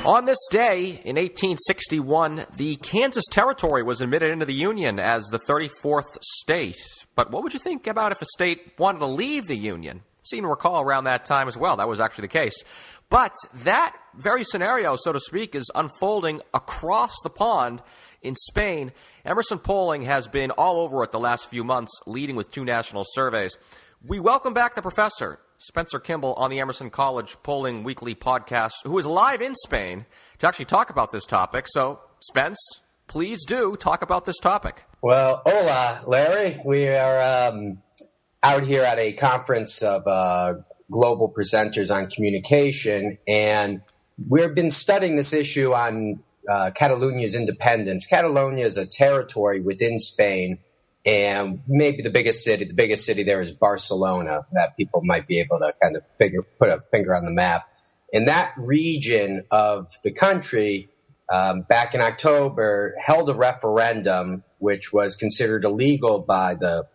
On this day, in 1861, the Kansas Territory was admitted into the Union as the 34th state. But what would you think about if a state wanted to leave the Union? Seem to recall around that time as well, that was actually the case. But that very scenario, so to speak, is unfolding across the pond in Spain. Emerson Polling has been all over it the last few months, leading with 2 national surveys. We welcome back the professor, Spencer Kimball, on the Emerson College Polling Weekly podcast, who is live in Spain to actually talk about this topic. So, Spence, please do talk about this topic. Well, hola, Larry. We are out here at a conference of global presenters on communication, and we've been studying this issue on Catalonia's independence. Catalonia is a territory within Spain, and maybe the biggest city there is Barcelona, that people might be able to kind of put a finger on the map. And that region of the country, back in October, held a referendum which was considered illegal by the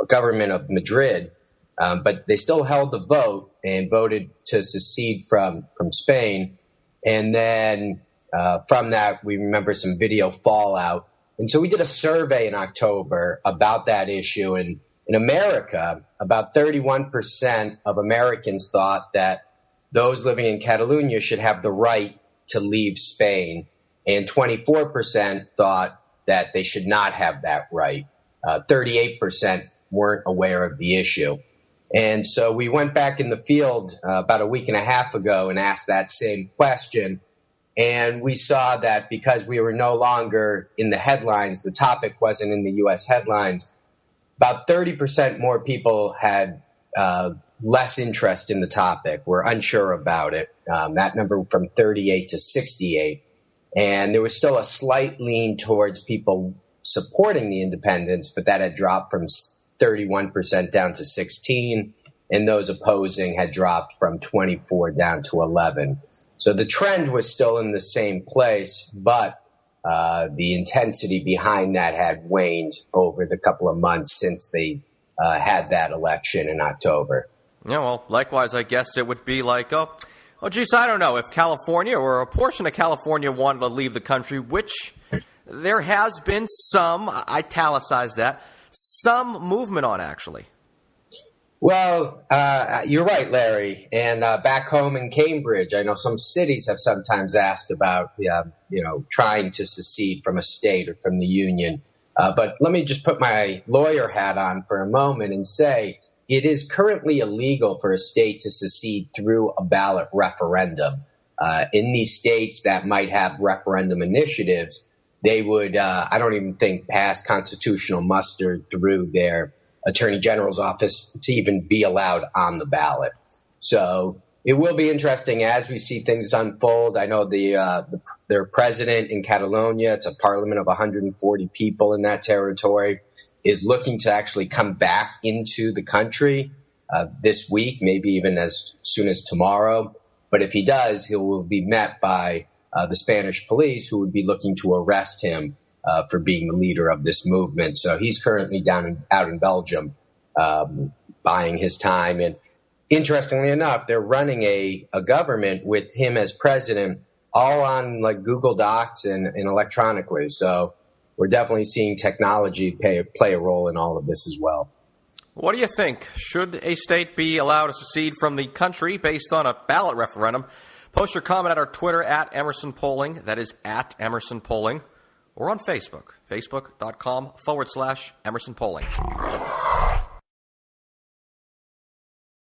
government of Madrid, but they still held the vote and voted to secede from Spain. And then from that, we remember some video fallout. And so we did a survey in October about that issue. And in America, about 31% of Americans thought that those living in Catalonia should have the right to leave Spain. And 24% thought that they should not have that right. 38% weren't aware of the issue. And so we went back in the field about a week and a half ago and asked that same question. And we saw that because we were no longer in the headlines, the topic wasn't in the U.S. headlines, about 30% more people had less interest in the topic, were unsure about it. That number from 38 to 68. And there was still a slight lean towards people supporting the independence, but that had dropped from 31% down to 16, and those opposing had dropped from 24 down to 11. So the trend was still in the same place, but the intensity behind that had waned over the couple of months since they had that election in October. Yeah, well, likewise, I guess it would be like, oh, geez, I don't know, if California or a portion of California wanted to leave the country, which there has been some, I italicize that, some movement on, actually. Well, you're right, Larry. And back home in Cambridge, I know some cities have sometimes asked about, trying to secede from a state or from the union. But let me just put my lawyer hat on for a moment and say it is currently illegal for a state to secede through a ballot referendum. In these states that might have referendum initiatives, they would, I don't even think, pass constitutional muster through their Attorney General's office to even be allowed on the ballot. So it will be interesting as we see things unfold. I know their president in Catalonia, it's a parliament of 140 people in that territory, is looking to actually come back into the country this week, maybe even as soon as tomorrow. But if he does, he will be met by the Spanish police, who would be looking to arrest him for being the leader of this movement. So he's currently out in Belgium buying his time. And interestingly enough, they're running a government with him as president, all on like Google Docs and electronically. So we're definitely seeing technology play a role in all of this as well. What do you think? Should a state be allowed to secede from the country based on a ballot referendum? Post your comment at our Twitter at Emerson Polling. That is at Emerson Polling. Or on Facebook, facebook.com/Emerson Polling.